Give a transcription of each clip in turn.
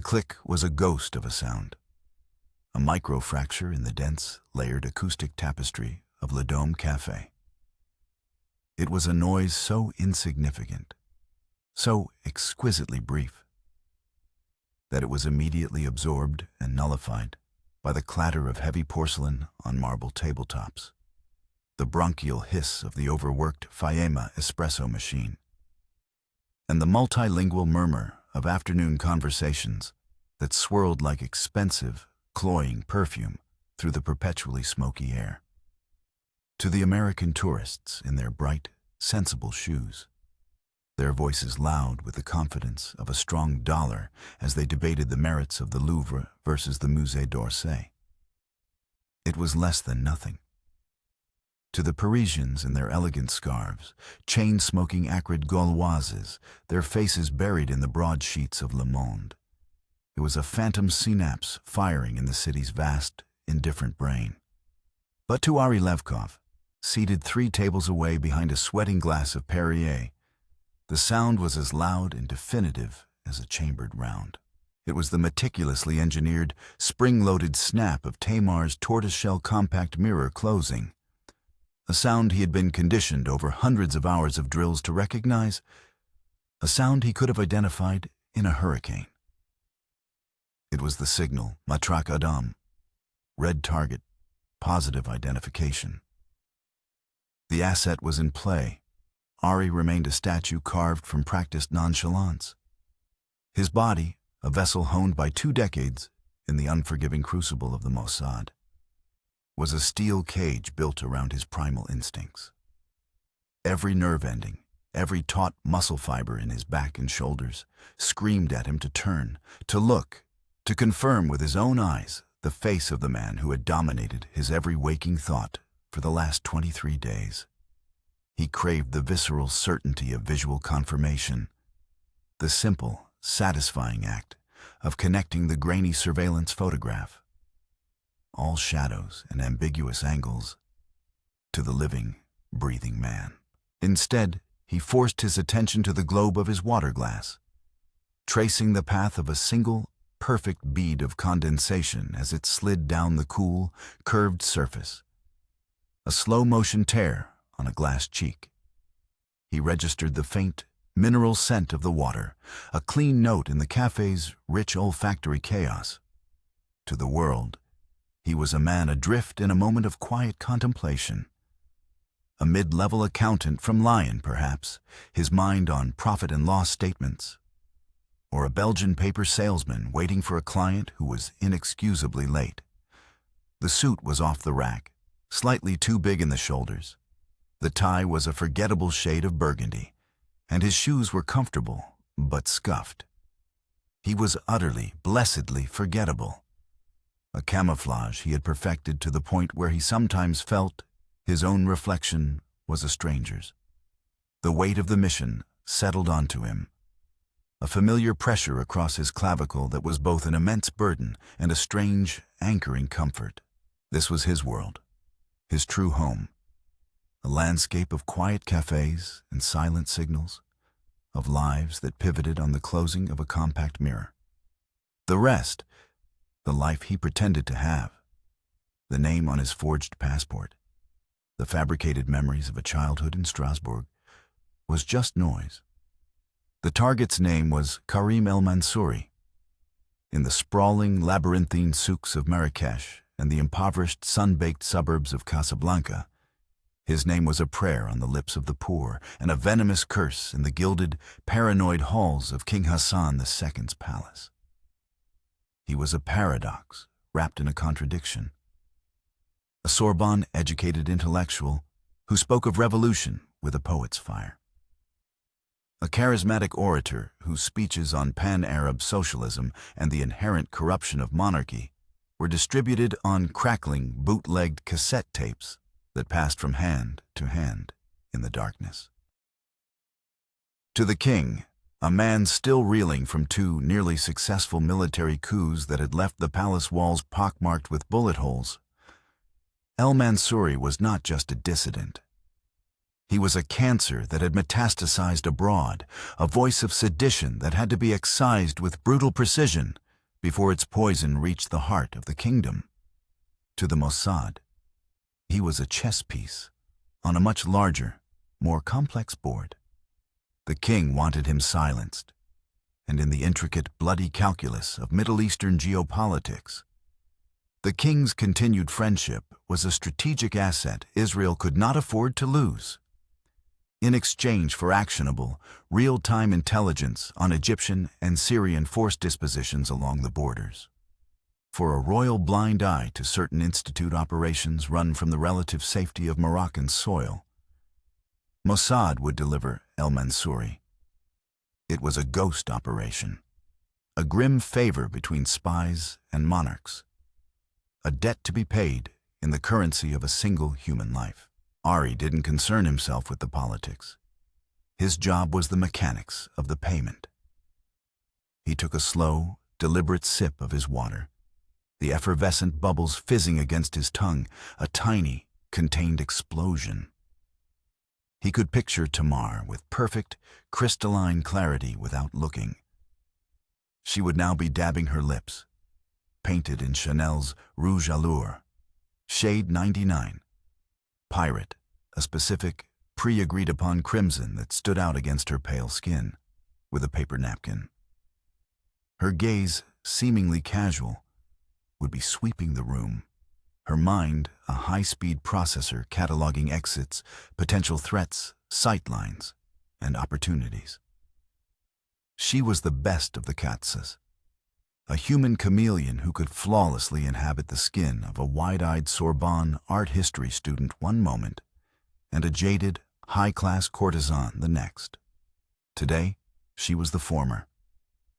click was a ghost of a sound, a micro-fracture in the dense, layered acoustic tapestry of Le Dome Café. It was a noise so insignificant, so exquisitely brief, that it was immediately absorbed and nullified by the clatter of heavy porcelain on marble tabletops, the bronchial hiss of the overworked Fiamma espresso machine, and the multilingual murmur of afternoon conversations that swirled like expensive, cloying perfume through the perpetually smoky air. To the American tourists in their bright, sensible shoes, their voices loud with the confidence of a strong dollar as they debated the merits of the Louvre versus the Musée d'Orsay, it was less than nothing. To the Parisians in their elegant scarves, chain-smoking acrid Gauloises, their faces buried in the broad sheets of Le Monde, it was a phantom synapse firing in the city's vast, indifferent brain. But to Ari Levkov, seated 3 tables away behind a sweating glass of Perrier, the sound was as loud and definitive as a chambered round. It was the meticulously engineered, spring-loaded snap of Tamar's tortoiseshell compact mirror closing, a sound he had been conditioned over hundreds of hours of drills to recognize, a sound he could have identified in a hurricane. It was the signal, Matrak Adam, red target, positive identification. The asset was in play. Ari remained a statue carved from practiced nonchalance. His body, a vessel honed by 2 decades in the unforgiving crucible of the Mossad, was a steel cage built around his primal instincts. Every nerve ending, every taut muscle fiber in his back and shoulders screamed at him to turn, to look, to confirm with his own eyes the face of the man who had dominated his every waking thought for the last 23 days. He craved the visceral certainty of visual confirmation, the simple, satisfying act of connecting the grainy surveillance photograph, all shadows and ambiguous angles, to the living, breathing man. Instead, he forced his attention to the globe of his water glass, tracing the path of a single, perfect bead of condensation as it slid down the cool, curved surface, a slow-motion tear on a glass cheek. He registered the faint, mineral scent of the water, a clean note in the cafe's rich olfactory chaos. To the world, he was a man adrift in a moment of quiet contemplation. A mid-level accountant from Lyon, perhaps, his mind on profit and loss statements. Or a Belgian paper salesman waiting for a client who was inexcusably late. The suit was off the rack, slightly too big in the shoulders. The tie was a forgettable shade of burgundy, and his shoes were comfortable, but scuffed. He was utterly, blessedly forgettable. A camouflage he had perfected to the point where he sometimes felt his own reflection was a stranger's. The weight of the mission settled onto him, a familiar pressure across his clavicle that was both an immense burden and a strange, anchoring comfort. This was his world, his true home, a landscape of quiet cafes and silent signals, of lives that pivoted on the closing of a compact mirror. The rest, the life he pretended to have, the name on his forged passport, the fabricated memories of a childhood in Strasbourg, was just noise. The target's name was Karim El Mansouri. In the sprawling, labyrinthine souks of Marrakesh and the impoverished, sun-baked suburbs of Casablanca, his name was a prayer on the lips of the poor and a venomous curse in the gilded, paranoid halls of King Hassan II's palace. He was a paradox wrapped in a contradiction. A Sorbonne-educated intellectual who spoke of revolution with a poet's fire. A charismatic orator whose speeches on pan-Arab socialism and the inherent corruption of monarchy were distributed on crackling, bootlegged cassette tapes that passed from hand to hand in the darkness. To the king, a man still reeling from 2 nearly successful military coups that had left the palace walls pockmarked with bullet holes, El Mansouri was not just a dissident. He was a cancer that had metastasized abroad, a voice of sedition that had to be excised with brutal precision, before its poison reached the heart of the kingdom. To the Mossad, he was a chess piece on a much larger, more complex board. The king wanted him silenced, and in the intricate, bloody calculus of Middle Eastern geopolitics, the king's continued friendship was a strategic asset Israel could not afford to lose. In exchange for actionable, real-time intelligence on Egyptian and Syrian force dispositions along the borders, for a royal blind eye to certain institute operations run from the relative safety of Moroccan soil, Mossad would deliver el-Mansouri. It was a ghost operation, a grim favor between spies and monarchs, a debt to be paid in the currency of a single human life. Ari didn't concern himself with the politics. His job was the mechanics of the payment. He took a slow, deliberate sip of his water, the effervescent bubbles fizzing against his tongue, a tiny, contained explosion. He could picture Tamar with perfect, crystalline clarity without looking. She would now be dabbing her lips, painted in Chanel's Rouge Allure, shade 99. Pirate, a specific, pre-agreed-upon crimson that stood out against her pale skin, with a paper napkin. Her gaze, seemingly casual, would be sweeping the room, her mind a high-speed processor cataloging exits, potential threats, sightlines, and opportunities. She was the best of the Katzas, a human chameleon who could flawlessly inhabit the skin of a wide-eyed Sorbonne art history student one moment and a jaded, high-class courtesan the next. Today, she was the former,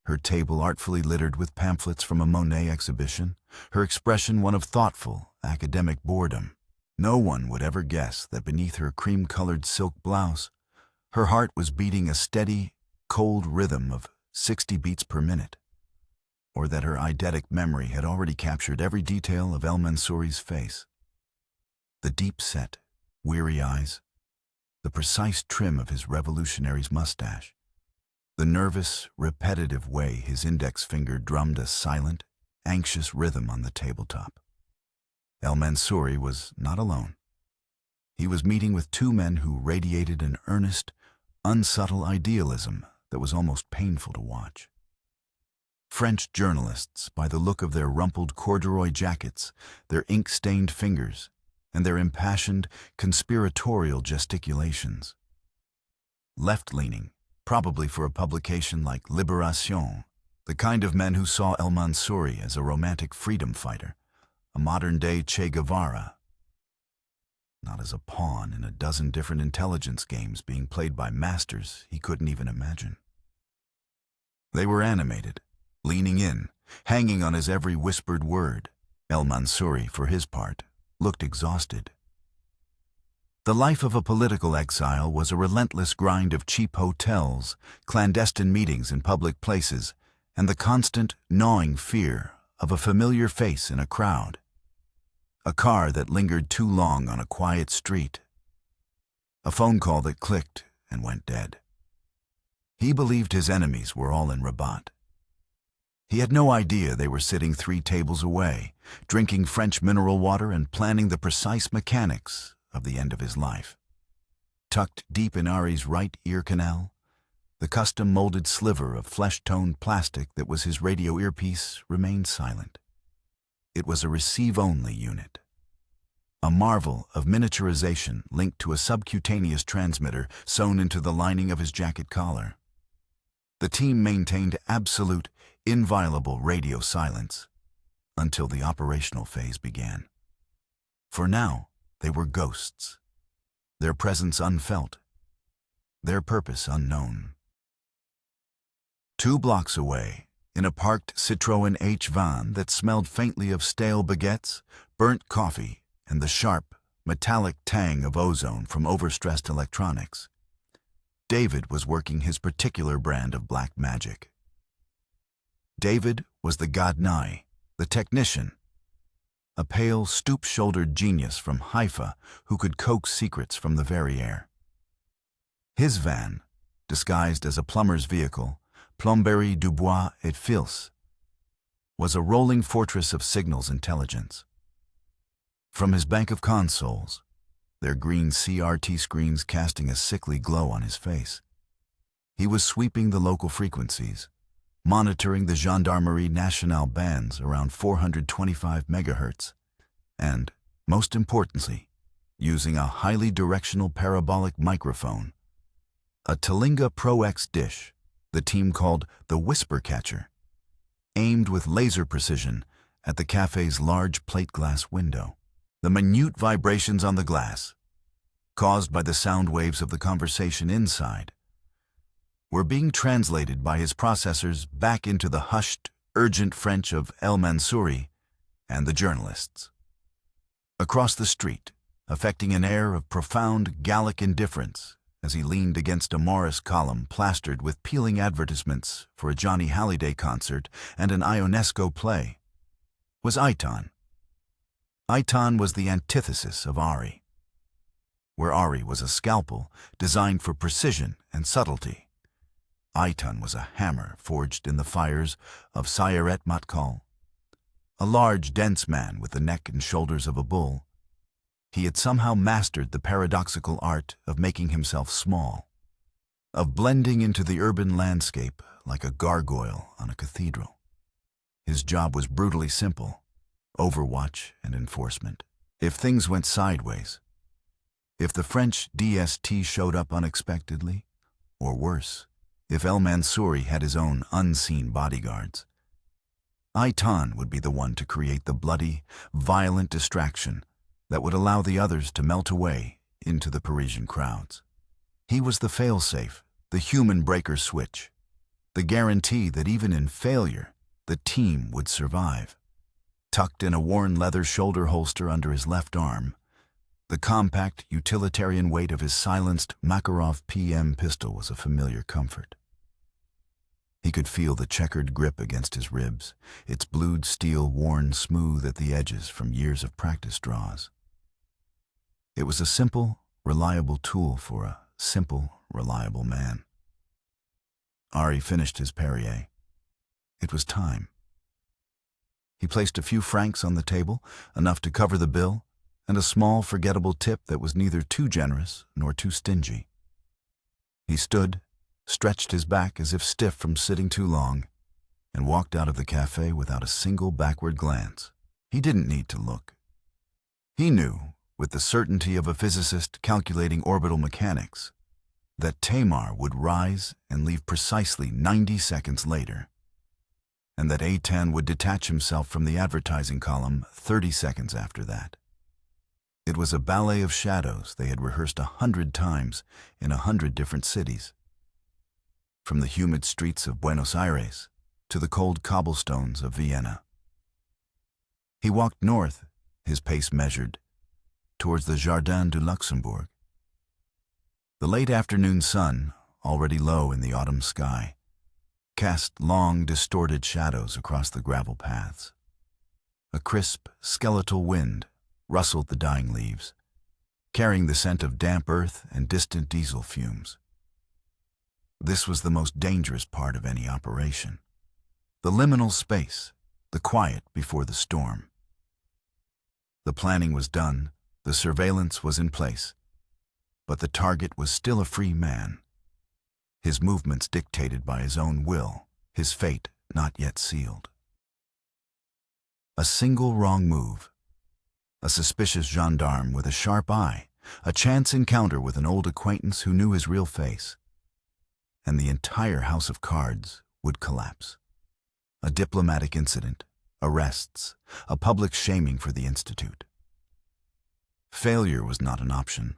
her table artfully littered with pamphlets from a Monet exhibition, her expression one of thoughtful, academic boredom. No one would ever guess that beneath her cream-colored silk blouse, her heart was beating a steady, cold rhythm of 60 beats per minute, or that her eidetic memory had already captured every detail of el-Mansouri's face. The deep-set, weary eyes, the precise trim of his revolutionary's mustache, the nervous, repetitive way his index finger drummed a silent, anxious rhythm on the tabletop. El-Mansouri was not alone. He was meeting with two men who radiated an earnest, unsubtle idealism that was almost painful to watch. French journalists, by the look of their rumpled corduroy jackets, their ink-stained fingers, and their impassioned, conspiratorial gesticulations. Left-leaning, probably for a publication like Libération, the kind of men who saw el-Mansouri as a romantic freedom fighter, a modern-day Che Guevara, not as a pawn in a dozen different intelligence games being played by masters he couldn't even imagine. They were animated, leaning in, hanging on his every whispered word. El-Mansouri, for his part, looked exhausted. The life of a political exile was a relentless grind of cheap hotels, clandestine meetings in public places, and the constant, gnawing fear of a familiar face in a crowd. A car that lingered too long on a quiet street. A phone call that clicked and went dead. He believed his enemies were all in Rabat. He had no idea they were sitting 3 tables away, drinking French mineral water and planning the precise mechanics of the end of his life. Tucked deep in Ari's right ear canal, the custom-molded sliver of flesh-toned plastic that was his radio earpiece remained silent. It was a receive-only unit, a marvel of miniaturization linked to a subcutaneous transmitter sewn into the lining of his jacket collar. The team maintained absolute, inviolable radio silence until the operational phase began. For now, they were ghosts, their presence unfelt, their purpose unknown. 2 blocks away, in a parked Citroën H van that smelled faintly of stale baguettes, burnt coffee, and the sharp, metallic tang of ozone from overstressed electronics, David was working his particular brand of black magic. David was the Gadnai, the technician, a pale, stoop-shouldered genius from Haifa who could coax secrets from the very air. His van, disguised as a plumber's vehicle, Plomberie Dubois et Fils, was a rolling fortress of signals intelligence. From his bank of consoles, their green CRT screens casting a sickly glow on his face, he was sweeping the local frequencies, monitoring the Gendarmerie Nationale bands around 425 megahertz, and, most importantly, using a highly directional parabolic microphone, a Telinga Pro X dish the team called the Whisper Catcher, aimed with laser precision at the cafe's large plate glass window. The minute vibrations on the glass, caused by the sound waves of the conversation inside, were being translated by his processors back into the hushed, urgent French of El Mansouri and the journalists. Across the street, affecting an air of profound Gallic indifference as he leaned against a Morris column plastered with peeling advertisements for a Johnny Hallyday concert and an Ionesco play, was Eitan. Eitan was the antithesis of Ari, where Ari was a scalpel designed for precision and subtlety. Eitan was a hammer forged in the fires of Sayeret Matkal, a large, dense man with the neck and shoulders of a bull. He had somehow mastered the paradoxical art of making himself small, of blending into the urban landscape like a gargoyle on a cathedral. His job was brutally simple: overwatch and enforcement. If things went sideways, if the French DST showed up unexpectedly, or worse, if El Mansouri had his own unseen bodyguards, Eitan would be the one to create the bloody, violent distraction that would allow the others to melt away into the Parisian crowds. He was the failsafe, the human breaker switch, the guarantee that even in failure, the team would survive. Tucked in a worn leather shoulder holster under his left arm, the compact, utilitarian weight of his silenced Makarov PM pistol was a familiar comfort. He could feel the checkered grip against his ribs, its blued steel worn smooth at the edges from years of practice draws. It was a simple, reliable tool for a simple, reliable man. Ari finished his Perrier. It was time. He placed a few francs on the table, enough to cover the bill, and a small, forgettable tip that was neither too generous nor too stingy. He stood, stretched his back as if stiff from sitting too long, and walked out of the cafe without a single backward glance. He didn't need to look. He knew, with the certainty of a physicist calculating orbital mechanics, that Tamar would rise and leave precisely 90 seconds later, and that A10 would detach himself from the advertising column 30 seconds after that. It was a ballet of shadows they had rehearsed 100 times in 100 different cities, from the humid streets of Buenos Aires to the cold cobblestones of Vienna. He walked north, his pace measured, towards the Jardin du Luxembourg. The late afternoon sun, already low in the autumn sky, cast long, distorted shadows across the gravel paths. A crisp, skeletal wind rustled the dying leaves, carrying the scent of damp earth and distant diesel fumes. This was the most dangerous part of any operation: the liminal space, the quiet before the storm. The planning was done, the surveillance was in place, but the target was still a free man, his movements dictated by his own will, his fate not yet sealed. A single wrong move, a suspicious gendarme with a sharp eye, a chance encounter with an old acquaintance who knew his real face, and the entire house of cards would collapse. A diplomatic incident, arrests, a public shaming for the Institute. Failure was not an option.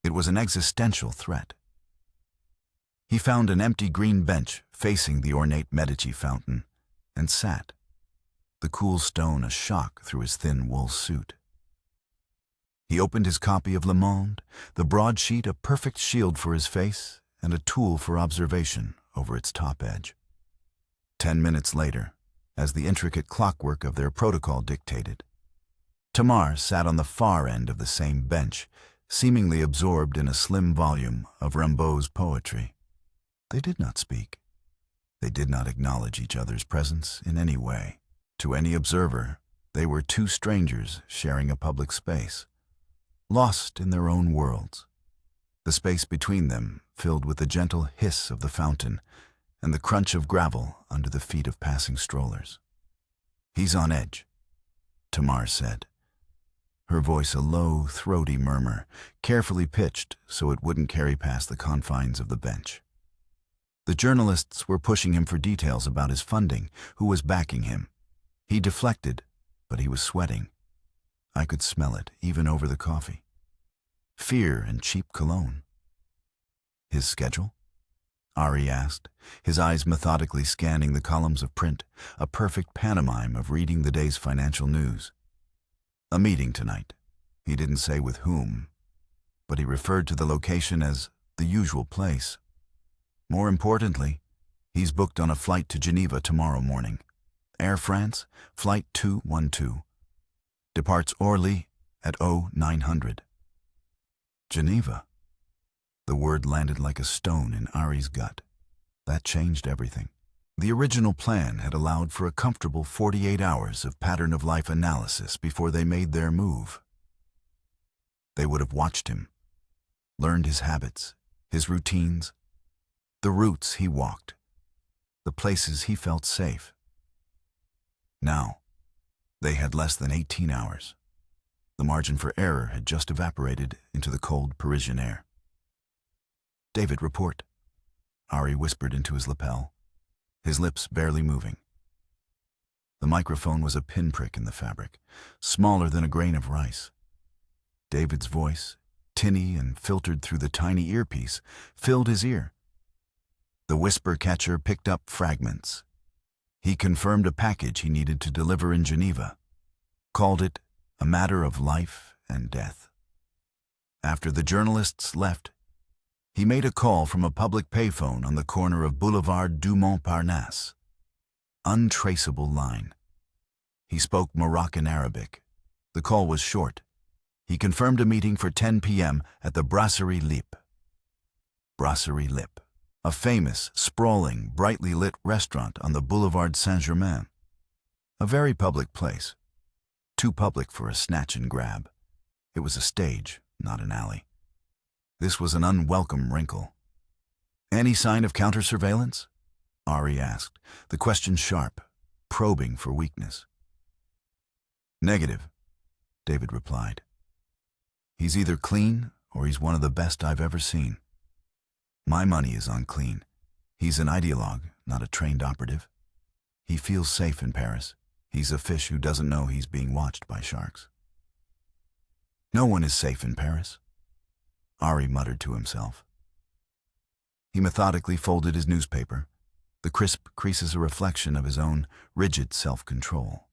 It was an existential threat. He found an empty green bench facing the ornate Medici fountain and sat, the cool stone a shock through his thin wool suit. He opened his copy of Le Monde, the broadsheet a perfect shield for his face and a tool for observation over its top edge. 10 minutes later, as the intricate clockwork of their protocol dictated, Tamar sat on the far end of the same bench, seemingly absorbed in a slim volume of Rimbaud's poetry. They did not speak. They did not acknowledge each other's presence in any way. To any observer, they were two strangers sharing a public space, lost in their own worlds. The space between them filled with the gentle hiss of the fountain and the crunch of gravel under the feet of passing strollers. "He's on edge," Tamar said, her voice a low, throaty murmur, carefully pitched so it wouldn't carry past the confines of the bench. The journalists were pushing him for details about his funding, who was backing him. He deflected, but he was sweating. I could smell it, even over the coffee. Fear and cheap cologne. "His schedule?" Ari asked, his eyes methodically scanning the columns of print, a perfect pantomime of reading the day's financial news. "A meeting tonight." He didn't say with whom, but he referred to the location as the usual place. More importantly, he's booked on a flight to Geneva tomorrow morning. Air France, Flight 212. Departs Orly at 0900. Geneva. The word landed like a stone in Ari's gut. That changed everything. The original plan had allowed for a comfortable 48 hours of pattern-of-life analysis before they made their move. They would have watched him, learned his habits, his routines, the routes he walked, the places he felt safe. Now, they had less than 18 hours. The margin for error had just evaporated into the cold Parisian air. "David, report," Ari whispered into his lapel, his lips barely moving. The microphone was a pinprick in the fabric, smaller than a grain of rice. David's voice, tinny and filtered through the tiny earpiece, filled his ear. The whisper catcher picked up fragments. He confirmed a package he needed to deliver in Geneva, called it a matter of life and death. After the journalists left, he made a call from a public payphone on the corner of Boulevard du Montparnasse. Untraceable line. He spoke Moroccan Arabic. The call was short. He confirmed a meeting for 10 p.m. at the Brasserie Lip. Brasserie Lip, a famous, sprawling, brightly lit restaurant on the Boulevard Saint-Germain. A very public place. Too public for a snatch and grab. It was a stage, not an alley. This was an unwelcome wrinkle. "Any sign of counter-surveillance?" Ari asked, the question sharp, probing for weakness. "Negative," David replied. "He's either clean or he's one of the best I've ever seen. My money is on clean. He's an ideologue, not a trained operative. He feels safe in Paris. He's a fish who doesn't know he's being watched by sharks." "No one is safe in Paris," Ari muttered to himself. He methodically folded his newspaper, the crisp creases a reflection of his own rigid self-control.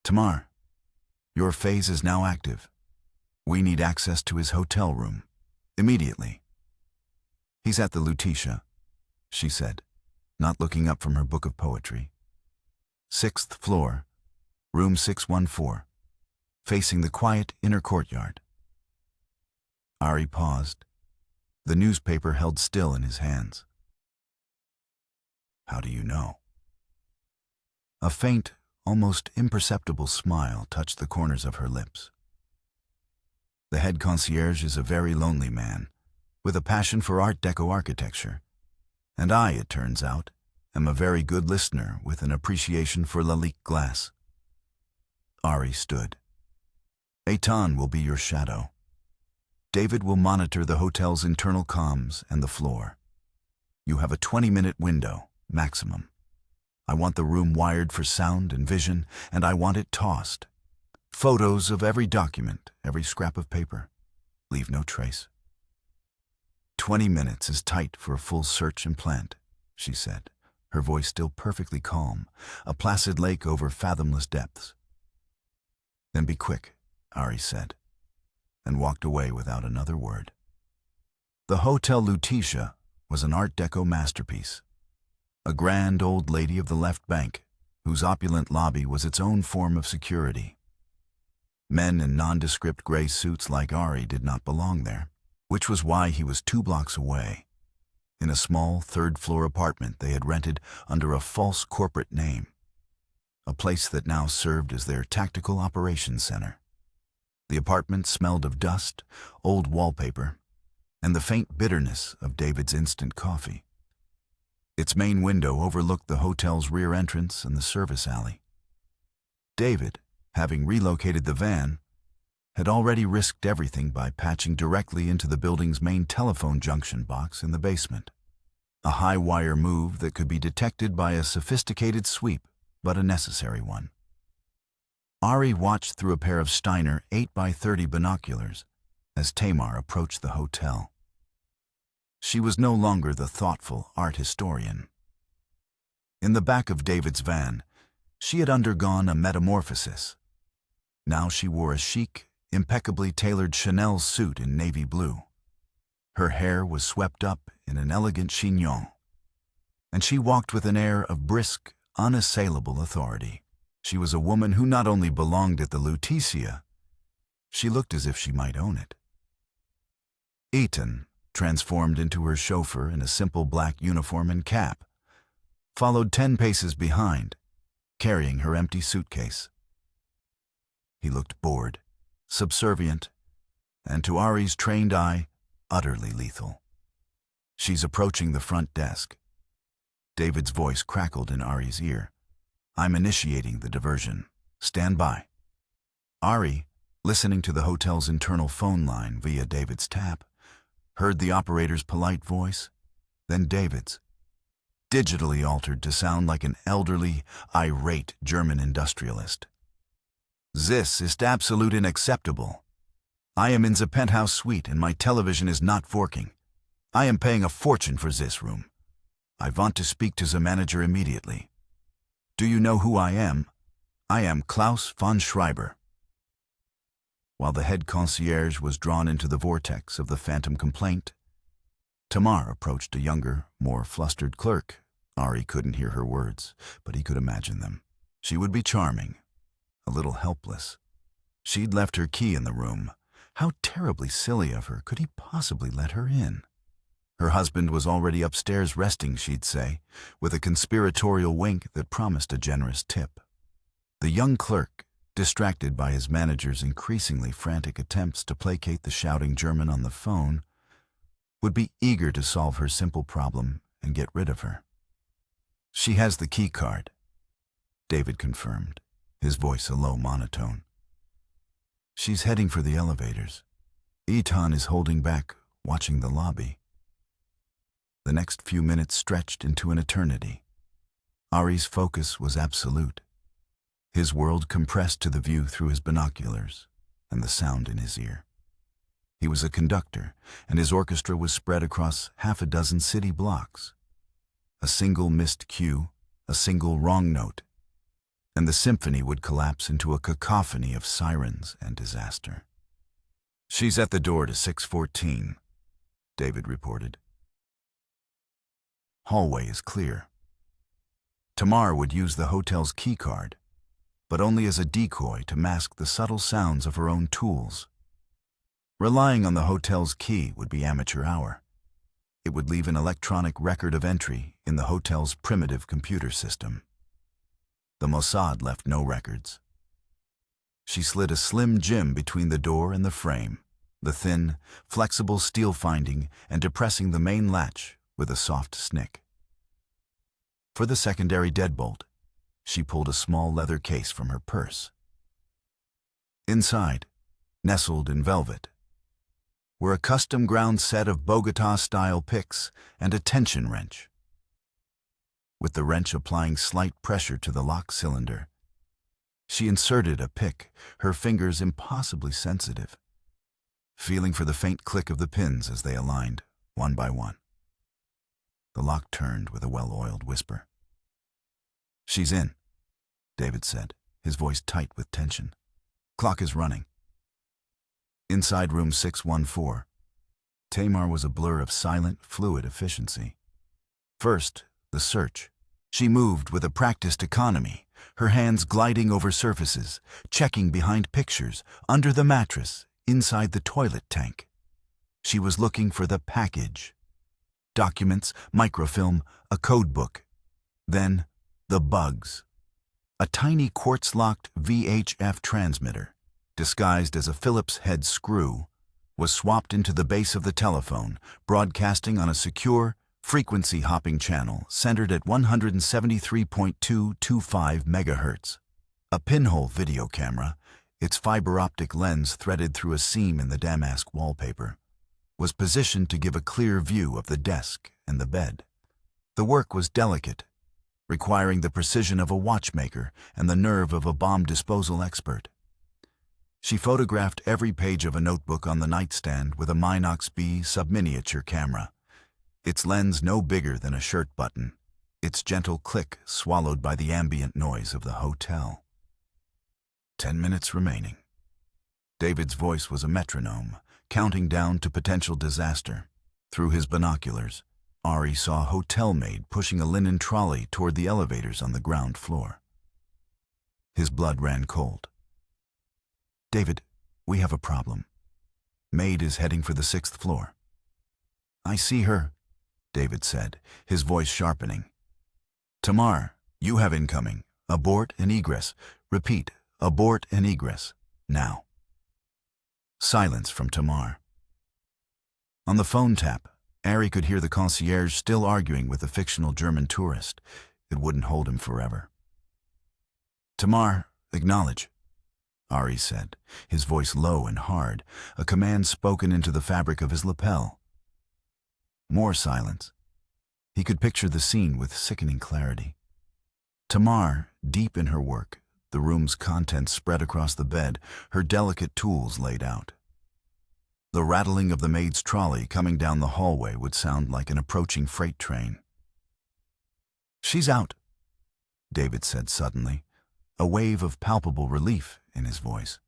"Tamar, your phase is now active. We need access to his hotel room, immediately." "He's at the Lutetia," she said, not looking up from her book of poetry. "6th floor, room 614, facing the quiet inner courtyard." Ari paused, the newspaper held still in his hands. "How do you know?" A faint, almost imperceptible smile touched the corners of her lips. "The head concierge is a very lonely man, with a passion for Art Deco architecture. And I, it turns out, am a very good listener with an appreciation for Lalique glass." Ari stood. "Eitan will be your shadow. David will monitor the hotel's internal comms and the floor. You have a 20-minute window, maximum. I want the room wired for sound and vision, and I want it tossed. Photos of every document, every scrap of paper. Leave no trace." 20 minutes is tight for a full search and plant," she said, her voice still perfectly calm, a placid lake over fathomless depths. "Then be quick," Ari said, and walked away without another word. The Hotel Lutetia was an Art Deco masterpiece. A grand old lady of the left bank, whose opulent lobby was its own form of security. Men in nondescript gray suits like Ari did not belong there, which was why he was 2 blocks away, in a small third-floor apartment they had rented under a false corporate name. a place that now served as their tactical operations center. The apartment smelled of dust, old wallpaper, and the faint bitterness of David's instant coffee. Its main window overlooked the hotel's rear entrance and the service alley. David, having relocated the van, had already risked everything by patching directly into the building's main telephone junction box in the basement. A high-wire move that could be detected by a sophisticated sweep, but a necessary one. Ari watched through a pair of Steiner 8x30 binoculars as Tamar approached the hotel. She was no longer the thoughtful art historian. In the back of David's van, she had undergone a metamorphosis. Now she wore a chic, impeccably tailored Chanel suit in navy blue. Her hair was swept up in an elegant chignon, and she walked with an air of brisk, unassailable authority. She was a woman who not only belonged at the Lutetia, she looked as if she might own it. Eaton, transformed into her chauffeur in a simple black uniform and cap, followed 10 paces behind, carrying her empty suitcase. He looked bored, subservient, and to Ari's trained eye, utterly lethal. "She's approaching the front desk." David's voice crackled in Ari's ear. "I'm initiating the diversion. Stand by." Ari, listening to the hotel's internal phone line via David's tap, heard the operator's polite voice, then David's, digitally altered to sound like an elderly, irate German industrialist. "This is absolute unacceptable. I am in the penthouse suite and my television is not working. I am paying a fortune for this room. I want to speak to the manager immediately. Do you know who I am? I am Klaus von Schreiber." While the head concierge was drawn into the vortex of the phantom complaint, Tamar approached a younger, more flustered clerk. Ari couldn't hear her words, but he could imagine them. She would be charming, a little helpless. She'd left her key in the room. How terribly silly of her. Could he possibly let her in? Her husband was already upstairs resting, she'd say, with a conspiratorial wink that promised a generous tip. The young clerk, distracted by his manager's increasingly frantic attempts to placate the shouting German on the phone, would be eager to solve her simple problem and get rid of her. "She has the key card," David confirmed, his voice a low monotone. "She's heading for the elevators. Etan is holding back, watching the lobby." The next few minutes stretched into an eternity. Ari's focus was absolute. His world compressed to the view through his binoculars and the sound in his ear. He was a conductor, and his orchestra was spread across half a dozen city blocks. A single missed cue, a single wrong note, and the symphony would collapse into a cacophony of sirens and disaster. "She's at the door to 614, David reported. "Hallway is clear." Tamar would use the hotel's key card, but only as a decoy to mask the subtle sounds of her own tools. Relying on the hotel's key would be amateur hour. It would leave an electronic record of entry in the hotel's primitive computer system. The Mossad left no records. She slid a slim gem between the door and the frame, the thin, flexible steel finding and depressing the main latch with a soft snick. For the secondary deadbolt, she pulled a small leather case from her purse. Inside, nestled in velvet, were a custom-ground set of Bogota-style picks and a tension wrench. With the wrench applying slight pressure to the lock cylinder, she inserted a pick, her fingers impossibly sensitive, feeling for the faint click of the pins as they aligned, one by one. The lock turned with a well-oiled whisper. "She's in," David said, his voice tight with tension. "Clock is running." Inside room 614, Tamar was a blur of silent, fluid efficiency. First, the search. She moved with a practiced economy, her hands gliding over surfaces, checking behind pictures, under the mattress, inside the toilet tank. She was looking for the package. Documents, microfilm, a code book. Then, the bugs. A tiny quartz-locked VHF transmitter, disguised as a Phillips head screw, was swapped into the base of the telephone, broadcasting on a secure, frequency-hopping channel centered at 173.225 MHz. A pinhole video camera, its fiber-optic lens threaded through a seam in the damask wallpaper, was positioned to give a clear view of the desk and the bed. The work was delicate, requiring the precision of a watchmaker and the nerve of a bomb disposal expert. She photographed every page of a notebook on the nightstand with a Minox B subminiature camera, its lens no bigger than a shirt button, its gentle click swallowed by the ambient noise of the hotel. 10 minutes remaining. David's voice was a metronome, counting down to potential disaster. Through his binoculars, Ari saw a hotel maid pushing a linen trolley toward the elevators on the ground floor. His blood ran cold. "David, we have a problem. Maid is heading for the 6th floor." "I see her," David said, his voice sharpening. "Tamar, you have incoming. Abort and egress. Repeat, abort and egress. Now." Silence from Tamar. On the phone tap, Ari could hear the concierge still arguing with the fictional German tourist. It wouldn't hold him forever. "Tamar, acknowledge," Ari said, his voice low and hard, a command spoken into the fabric of his lapel. More silence. He could picture the scene with sickening clarity. Tamar, deep in her work, the room's contents spread across the bed, her delicate tools laid out. The rattling of the maid's trolley coming down the hallway would sound like an approaching freight train. "She's out," David said suddenly, a wave of palpable relief in his voice.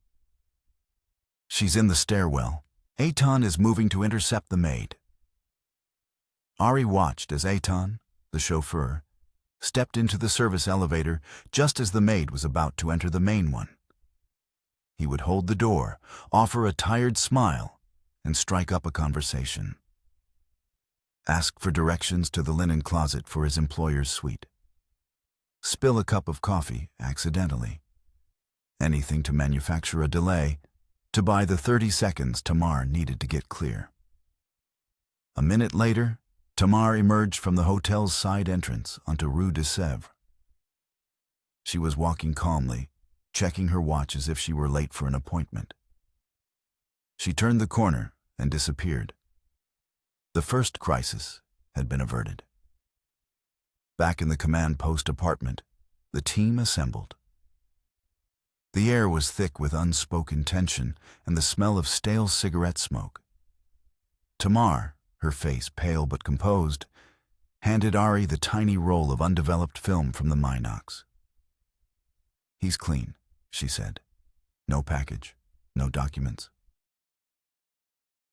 "She's in the stairwell. Eitan is moving to intercept the maid." Ari watched as Eitan, the chauffeur, stepped into the service elevator just as the maid was about to enter the main one. He would hold the door, offer a tired smile, and strike up a conversation. Ask for directions to the linen closet for his employer's suite. Spill a cup of coffee accidentally. Anything to manufacture a delay, to buy the 30 seconds Tamar needed to get clear. A minute later, Tamar emerged from the hotel's side entrance onto Rue de Sèvres. She was walking calmly, checking her watch as if she were late for an appointment. She turned the corner and disappeared. The first crisis had been averted. Back in the command post apartment, the team assembled. The air was thick with unspoken tension and the smell of stale cigarette smoke. Tamar, her face pale but composed, handed Ari the tiny roll of undeveloped film from the Minox. "He's clean," she said. "No package, no documents.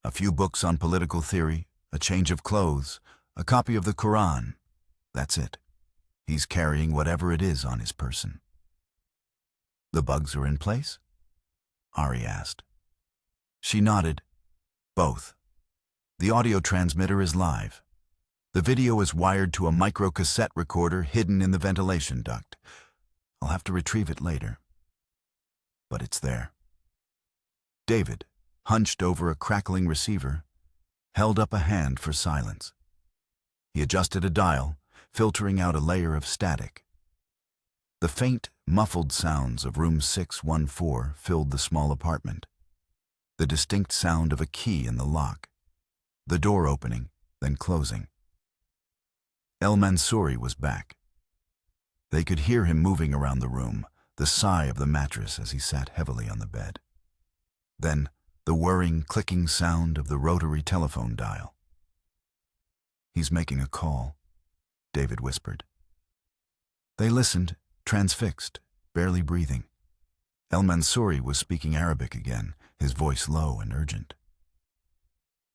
A few books on political theory, a change of clothes, a copy of the Quran. That's it. He's carrying whatever it is on his person." "The bugs are in place?" Ari asked. She nodded. "Both. The audio transmitter is live. The video is wired to a micro-cassette recorder hidden in the ventilation duct. I'll have to retrieve it later. But it's there." David, hunched over a crackling receiver, held up a hand for silence. He adjusted a dial, filtering out a layer of static. The faint, muffled sounds of room 614 filled the small apartment. The distinct sound of a key in the lock, the door opening, then closing. El Mansouri was back. They could hear him moving around the room, the sigh of the mattress as he sat heavily on the bed. Then, the whirring, clicking sound of the rotary telephone dial. "He's making a call," David whispered. They listened, transfixed, barely breathing. El Mansouri was speaking Arabic again, his voice low and urgent.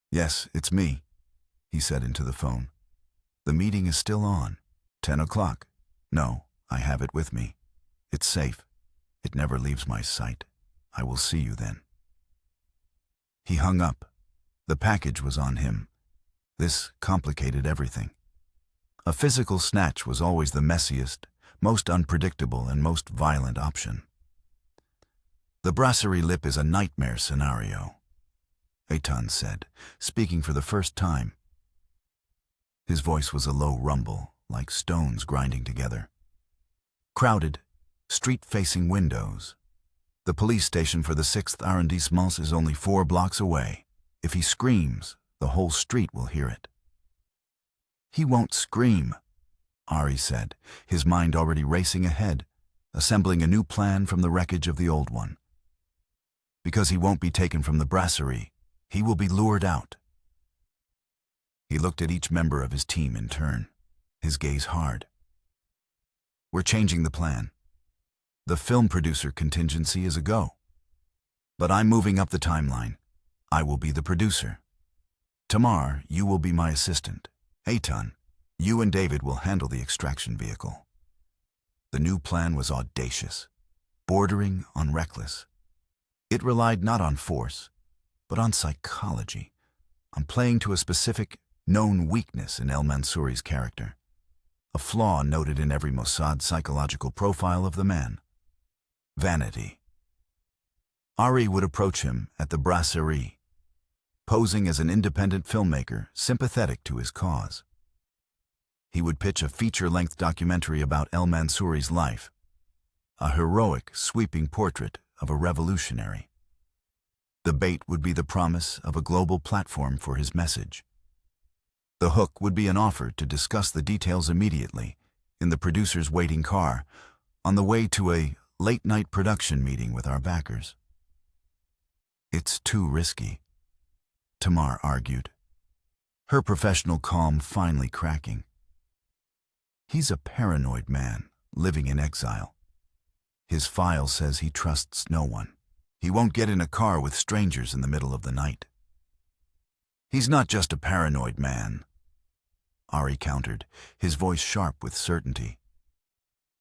"Yes, it's me," he said into the phone. "The meeting is still on. 10 o'clock. No, I have it with me. It's safe. It never leaves my sight. I will see you then." He hung up. The package was on him. This complicated everything. A physical snatch was always the messiest, most unpredictable and most violent option. The Brasserie Lip is a nightmare scenario, Eitan said, speaking for the first time. His voice was a low rumble, like stones grinding together. Crowded, street-facing windows. The police station for the 6th arrondissement is only 4 blocks away. If he screams, the whole street will hear it. He won't scream, Ari said, his mind already racing ahead, assembling a new plan from the wreckage of the old one. Because he won't be taken from the brasserie, he will be lured out. He looked at each member of his team in turn, his gaze hard. We're changing the plan. The film producer contingency is a go. But I'm moving up the timeline. I will be the producer. Tamar, you will be my assistant. Eitan, you and David will handle the extraction vehicle. The new plan was audacious, bordering on reckless. It relied not on force, but on psychology, on playing to a specific, known weakness in El Mansouri's character, a flaw noted in every Mossad psychological profile of the man: vanity. Ari would approach him at the brasserie, posing as an independent filmmaker sympathetic to his cause. He would pitch a feature-length documentary about El Mansouri's life, a heroic, sweeping portrait of a revolutionary. The bait would be the promise of a global platform for his message. The hook would be an offer to discuss the details immediately, in the producer's waiting car, on the way to a late-night production meeting with our backers. It's too risky, Tamar argued, her professional calm finally cracking. He's a paranoid man, living in exile. His file says he trusts no one. He won't get in a car with strangers in the middle of the night. He's not just a paranoid man, Ari countered, his voice sharp with certainty.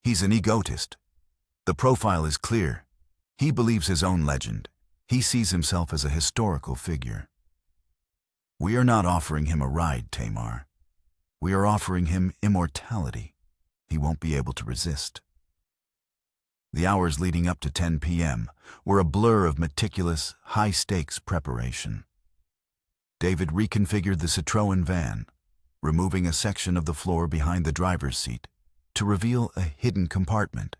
He's an egotist. The profile is clear. He believes his own legend. He sees himself as a historical figure. We are not offering him a ride, Tamar. We are offering him immortality. He won't be able to resist. The hours leading up to 10 p.m. were a blur of meticulous, high-stakes preparation. David reconfigured the Citroën van, removing a section of the floor behind the driver's seat to reveal a hidden compartment,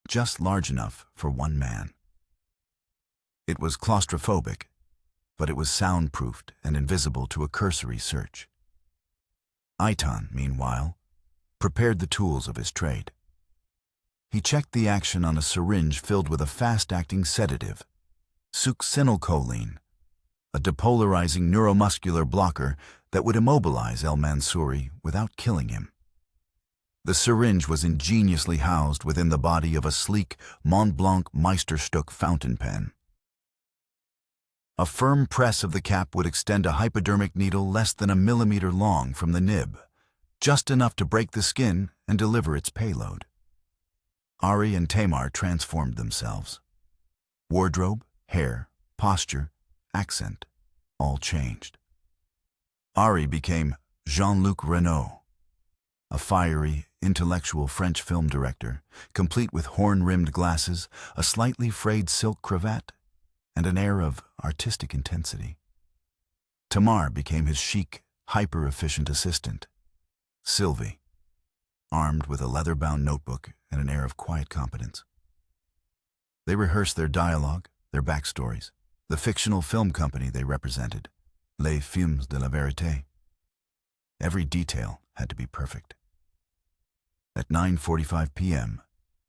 just large enough for one man. It was claustrophobic, but it was soundproofed and invisible to a cursory search. Eitan, meanwhile, prepared the tools of his trade. He checked the action on a syringe filled with a fast-acting sedative, succinylcholine, a depolarizing neuromuscular blocker that would immobilize El Mansouri without killing him. The syringe was ingeniously housed within the body of a sleek Mont Blanc Meisterstück fountain pen. A firm press of the cap would extend a hypodermic needle less than a millimeter long from the nib, just enough to break the skin and deliver its payload. Ari and Tamar transformed themselves. Wardrobe, hair, posture, accent, all changed. Ari became Jean-Luc Renault, a fiery, intellectual French film director, complete with horn-rimmed glasses, a slightly frayed silk cravat, and an air of artistic intensity. Tamar became his chic, hyper-efficient assistant, Sylvie, armed with a leather-bound notebook and an air of quiet competence. They rehearsed their dialogue, their backstories, the fictional film company they represented, Les Films de la Vérité. Every detail had to be perfect. At 9:45 p.m.,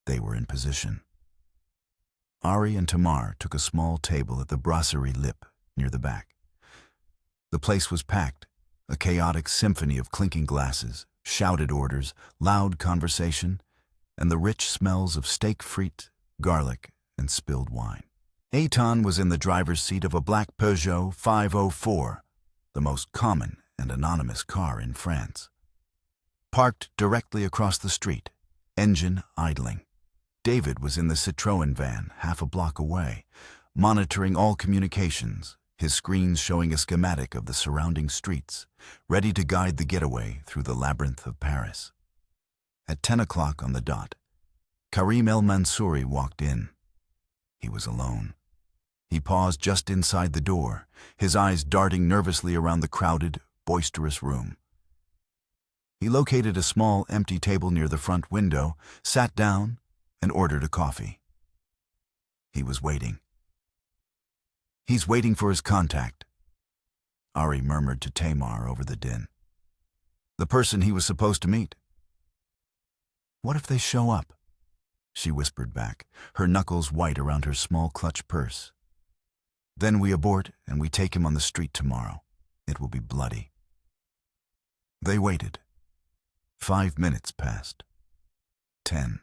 they were in position. Ari and Tamar took a small table at the Brasserie Lip near the back. The place was packed, a chaotic symphony of clinking glasses, shouted orders, loud conversation, and the rich smells of steak frite, garlic, and spilled wine. Eitan was in the driver's seat of a black Peugeot 504, the most common and anonymous car in France. Parked directly across the street, engine idling. David was in the Citroën van half a block away, monitoring all communications, his screens showing a schematic of the surrounding streets, ready to guide the getaway through the labyrinth of Paris. At 10 o'clock on the dot, Karim El-Mansouri walked in. He was alone. He paused just inside the door, his eyes darting nervously around the crowded, boisterous room. He located a small, empty table near the front window, sat down, and ordered a coffee. He was waiting. "He's waiting for his contact," Ari murmured to Tamar over the din. "The person he was supposed to meet." "What if they show up?" she whispered back, her knuckles white around her small clutch purse. "Then we abort and we take him on the street tomorrow. It will be bloody." They waited. 5 minutes passed. 10.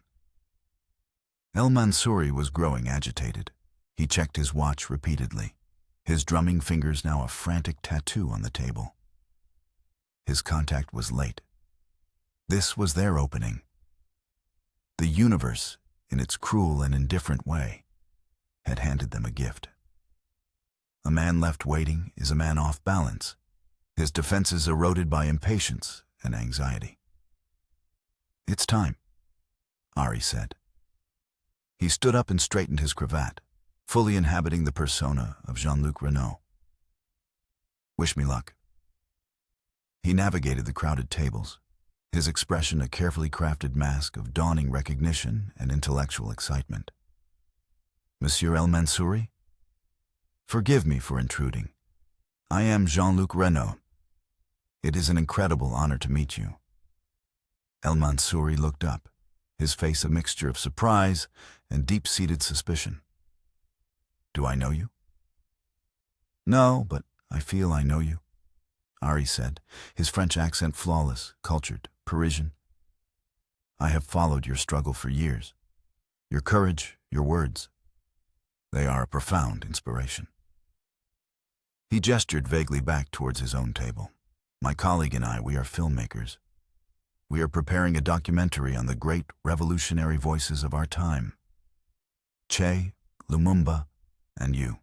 El-Mansouri was growing agitated. He checked his watch repeatedly, his drumming fingers now a frantic tattoo on the table. His contact was late. This was their opening. The universe, in its cruel and indifferent way, had handed them a gift. A man left waiting is a man off balance, his defenses eroded by impatience and anxiety. "It's time," Ari said. He stood up and straightened his cravat, fully inhabiting the persona of Jean-Luc Renault. "Wish me luck." He navigated the crowded tables, his expression a carefully crafted mask of dawning recognition and intellectual excitement. "Monsieur El-Mansouri? Forgive me for intruding. I am Jean-Luc Renault. It is an incredible honor to meet you." El-Mansouri looked up, his face a mixture of surprise and deep-seated suspicion. "Do I know you?" "No, but I feel I know you," Ari said, his French accent flawless, cultured, Parisian. "I have followed your struggle for years. Your courage, your words. They are a profound inspiration." He gestured vaguely back towards his own table. "My colleague and I, we are filmmakers. We are preparing a documentary on the great revolutionary voices of our time. Che, Lumumba, and you.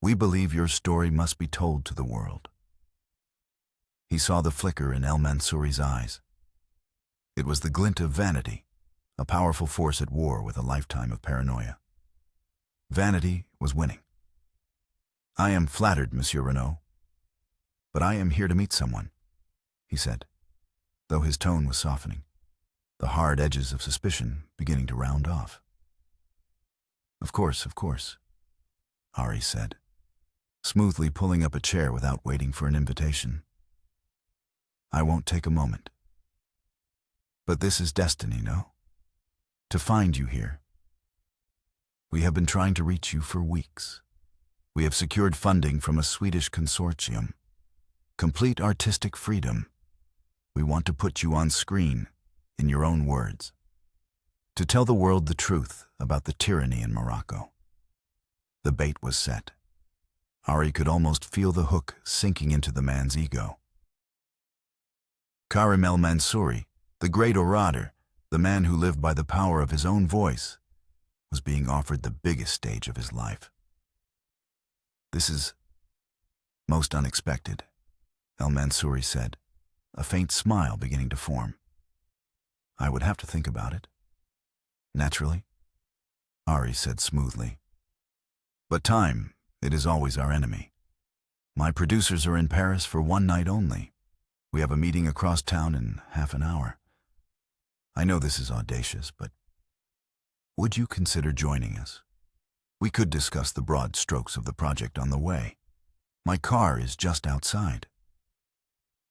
We believe your story must be told to the world." He saw the flicker in El-Mansouri's eyes. It was the glint of vanity, a powerful force at war with a lifetime of paranoia. Vanity was winning. "I am flattered, Monsieur Renault, but I am here to meet someone," he said, though his tone was softening, the hard edges of suspicion beginning to round off. Of course," Ari said, smoothly pulling up a chair without waiting for an invitation. "I won't take a moment. But this is destiny, no? To find you here. We have been trying to reach you for weeks. We have secured funding from a Swedish consortium. Complete artistic freedom. We want to put you on screen, in your own words. To tell the world the truth about the tyranny in Morocco." The bait was set. Ari could almost feel the hook sinking into the man's ego. Karim El-Mansouri, the great orator, the man who lived by the power of his own voice, was being offered the biggest stage of his life. "This is most unexpected," El-Mansouri said, a faint smile beginning to form. "I would have to think about it." "Naturally," Ari said smoothly. "But time, it is always our enemy. My producers are in Paris for one night only. We have a meeting across town in half an hour. I know this is audacious, but would you consider joining us? We could discuss the broad strokes of the project on the way. My car is just outside."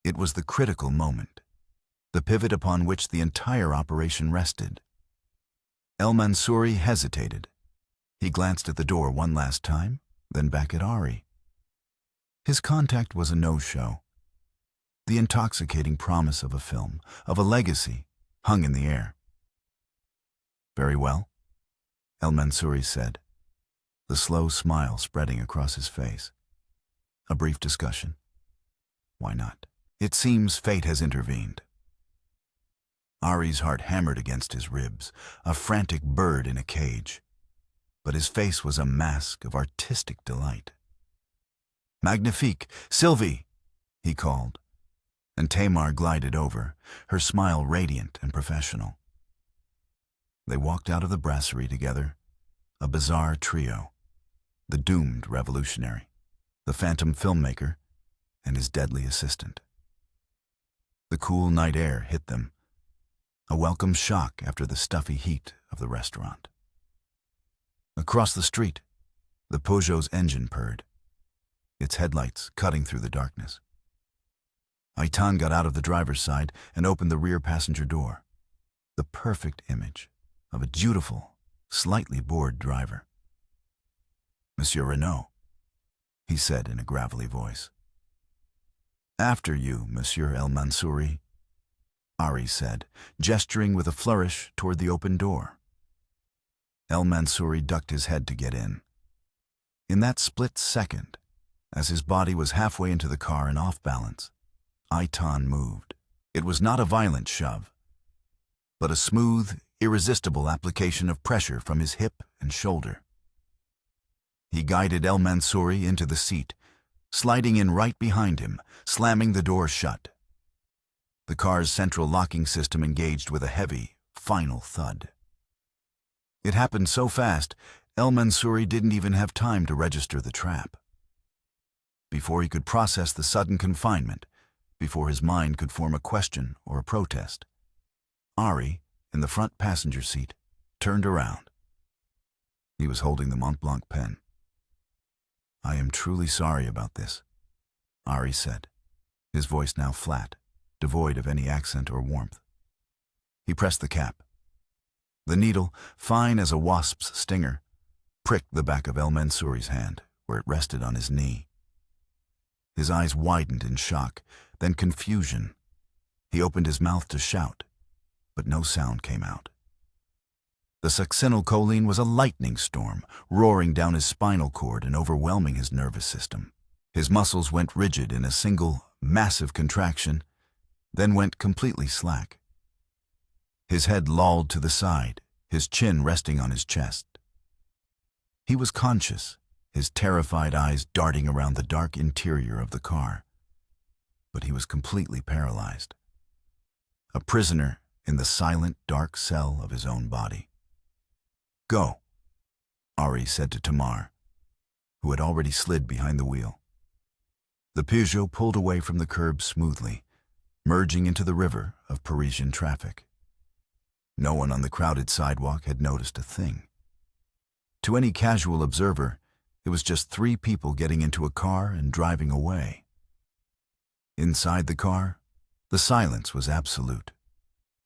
It was the critical moment, the pivot upon which the entire operation rested. El-Mansouri hesitated. He glanced at the door one last time, then back at Ari. His contact was a no-show. The intoxicating promise of a film, of a legacy, hung in the air. "Very well," El-Mansouri said, the slow smile spreading across his face. "A brief discussion. Why not? It seems fate has intervened." Ari's heart hammered against his ribs, a frantic bird in a cage. But his face was a mask of artistic delight. "Magnifique! Sylvie!" he called. and Tamar glided over, her smile radiant and professional. They walked out of the brasserie together, a bizarre trio: the doomed revolutionary, the phantom filmmaker, and his deadly assistant. The cool night air hit them, a welcome shock after the stuffy heat of the restaurant. Across the street, the Peugeot's engine purred, its headlights cutting through the darkness. Aitan got out of the driver's side and opened the rear passenger door, the perfect image of a dutiful, slightly bored driver. "Monsieur Renault," he said in a gravelly voice. "After you, Monsieur El Mansouri," Ari said, gesturing with a flourish toward the open door. El Mansouri ducked his head to get in. In that split second, as his body was halfway into the car and off balance, Aitan moved. It was not a violent shove, but a smooth, irresistible application of pressure from his hip and shoulder. He guided El Mansouri into the seat, sliding in right behind him, slamming the door shut. The car's central locking system engaged with a heavy, final thud. It happened so fast, El Mansouri didn't even have time to register the trap. Before he could process the sudden confinement, before his mind could form a question or a protest, Ari, in the front passenger seat, turned around. He was holding the Mont Blanc pen. "I am truly sorry about this," Ari said, his voice now flat, devoid of any accent or warmth. He pressed the cap. The needle, fine as a wasp's stinger, pricked the back of El Mansouri's hand, where it rested on his knee. His eyes widened in shock, then confusion. He opened his mouth to shout, but no sound came out. The succinylcholine was a lightning storm, roaring down his spinal cord and overwhelming his nervous system. His muscles went rigid in a single, massive contraction, then went completely slack. His head lolled to the side, his chin resting on his chest. He was conscious, his terrified eyes darting around the dark interior of the car. But he was completely paralyzed. A prisoner in the silent, dark cell of his own body. "Go," Ari said to Tamar, who had already slid behind the wheel. The Peugeot pulled away from the curb smoothly, merging into the river of Parisian traffic. No one on the crowded sidewalk had noticed a thing. To any casual observer, it was just three people getting into a car and driving away. Inside the car, the silence was absolute,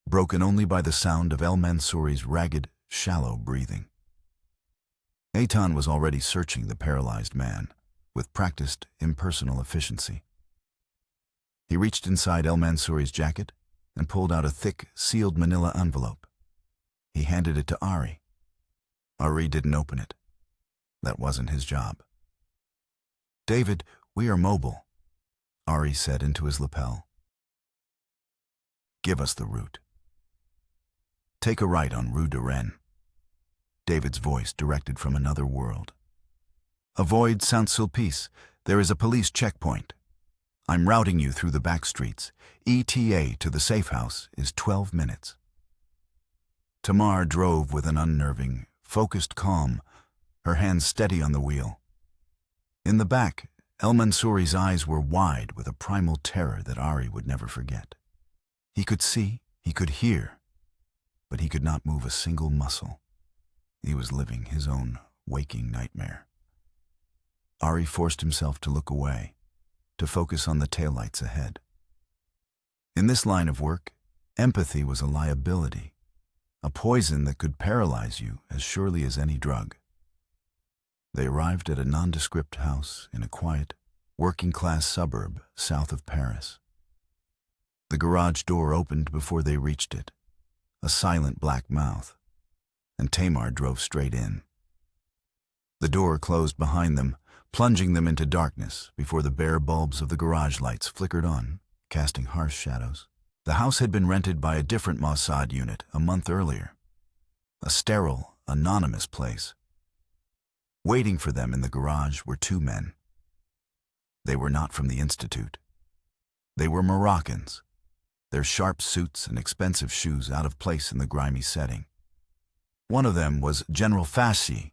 broken only by the sound of El Mansouri's ragged, shallow breathing. Aitan was already searching the paralyzed man, with practiced, impersonal efficiency. He reached inside El Mansouri's jacket and pulled out a thick, sealed manila envelope. He handed it to Ari. Ari didn't open it. That wasn't his job. "David, we are mobile," Ari said into his lapel. "Give us the route." "Take a right on Rue de Rennes," David's voice directed from another world. "Avoid Saint-Sulpice. There is a police checkpoint. I'm routing you through the back streets. ETA to the safe house is 12 minutes. Tamar drove with an unnerving, focused calm, her hands steady on the wheel. In the back, El Mansouri's eyes were wide with a primal terror that Ari would never forget. He could see, he could hear, but he could not move a single muscle. He was living his own waking nightmare. Ari forced himself to look away, to focus on the taillights ahead. In this line of work, empathy was a liability, a poison that could paralyze you as surely as any drug. They arrived at a nondescript house in a quiet, working-class suburb south of Paris. The garage door opened before they reached it, a silent black mouth, and Tamar drove straight in. The door closed behind them, plunging them into darkness before the bare bulbs of the garage lights flickered on, casting harsh shadows. The house had been rented by a different Mossad unit a month earlier, a sterile, anonymous place. Waiting for them in the garage were two men. They were not from the Institute. They were Moroccans, their sharp suits and expensive shoes out of place in the grimy setting. One of them was General Fassi,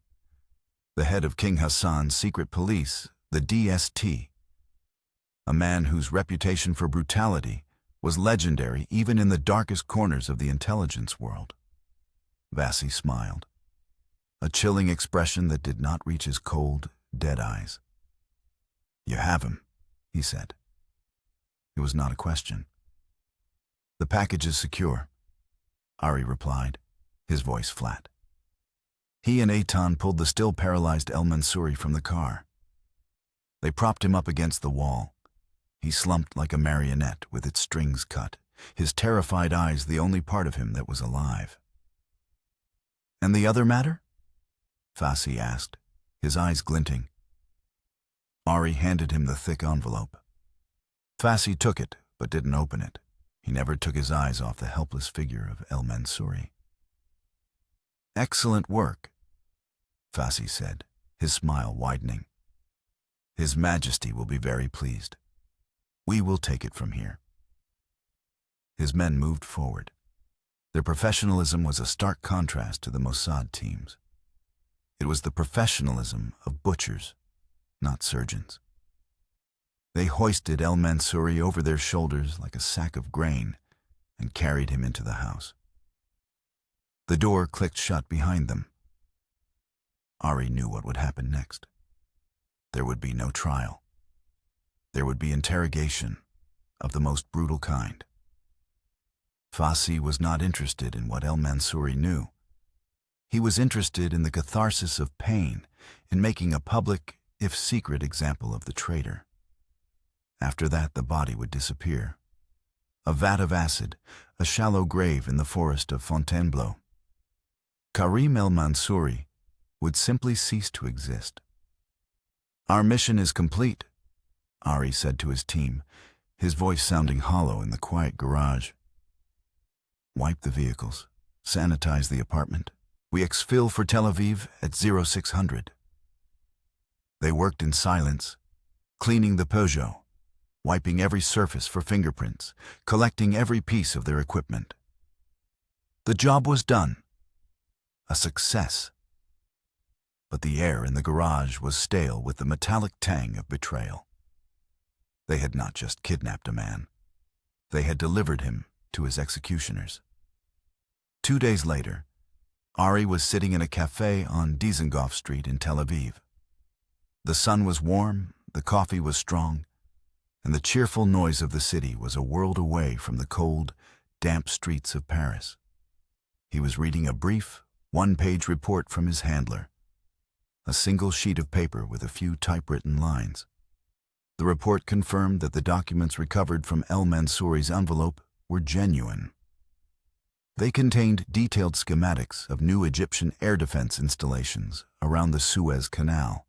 the head of King Hassan's secret police, the DST, a man whose reputation for brutality was legendary even in the darkest corners of the intelligence world. Fassi smiled, a chilling expression that did not reach his cold, dead eyes. "You have him," he said. It was not a question. "The package is secure," Ari replied, his voice flat. He and Eitan pulled the still paralyzed El Mansouri from the car. They propped him up against the wall. He slumped like a marionette with its strings cut, his terrified eyes the only part of him that was alive. "And the other matter?" Fassi asked, his eyes glinting. Ari handed him the thick envelope. Fassi took it, but didn't open it. He never took his eyes off the helpless figure of El Mansouri. "Excellent work," Fassi said, his smile widening. "His Majesty will be very pleased. We will take it from here." His men moved forward. Their professionalism was a stark contrast to the Mossad teams. It was the professionalism of butchers, not surgeons. They hoisted El Mansouri over their shoulders like a sack of grain and carried him into the house. The door clicked shut behind them. Ari knew what would happen next. There would be no trial. There would be interrogation of the most brutal kind. Fassi was not interested in what El Mansouri knew. He was interested in the catharsis of pain, in making a public, if secret, example of the traitor. After that, the body would disappear. A vat of acid, a shallow grave in the forest of Fontainebleau. Karim El Mansouri would simply cease to exist. "Our mission is complete," Ari said to his team, his voice sounding hollow in the quiet garage. "Wipe the vehicles, sanitize the apartment. We exfil for Tel Aviv at 0600. They worked in silence, cleaning the Peugeot, wiping every surface for fingerprints, collecting every piece of their equipment. The job was done. A success. But the air in the garage was stale with the metallic tang of betrayal. They had not just kidnapped a man. They had delivered him to his executioners. 2 days later, Ari was sitting in a cafe on Dizengoff Street in Tel Aviv. The sun was warm, the coffee was strong, and the cheerful noise of the city was a world away from the cold, damp streets of Paris. He was reading a brief, one-page report from his handler, a single sheet of paper with a few typewritten lines. The report confirmed that the documents recovered from El Mansouri's envelope were genuine. They contained detailed schematics of new Egyptian air defense installations around the Suez Canal,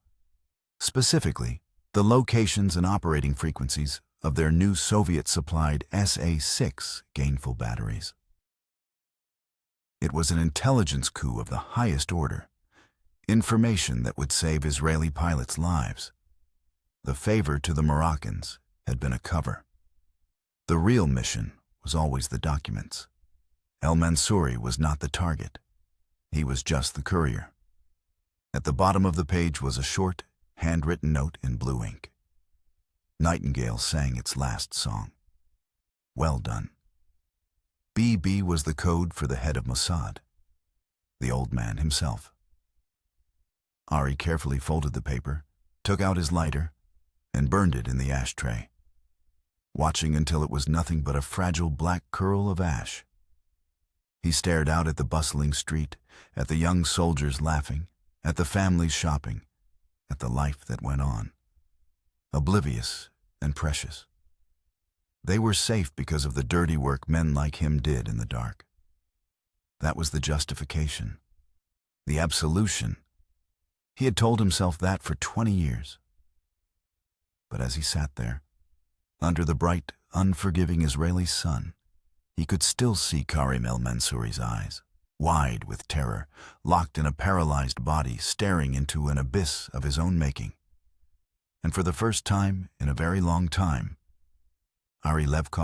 specifically the locations and operating frequencies of their new Soviet-supplied SA-6 gainful batteries. It was an intelligence coup of the highest order, information that would save Israeli pilots' lives. The favor to the Moroccans had been a cover. The real mission was always the documents. El Mansouri was not the target. He was just the courier. At the bottom of the page was a short, handwritten note in blue ink. Nightingale sang its last song. Well done. BB was the code for the head of Mossad, the old man himself. Ari carefully folded the paper, took out his lighter, and burned it in the ashtray, watching until it was nothing but a fragile black curl of ash. He stared out at the bustling street, at the young soldiers laughing, at the families shopping, at the life that went on, oblivious and precious. They were safe because of the dirty work men like him did in the dark. That was the justification, the absolution. He had told himself that for 20 years. But as he sat there, under the bright, unforgiving Israeli sun, he could still see Karim El Mansouri's eyes, wide with terror, locked in a paralyzed body, staring into an abyss of his own making. And for the first time in a very long time, Ari Levkov.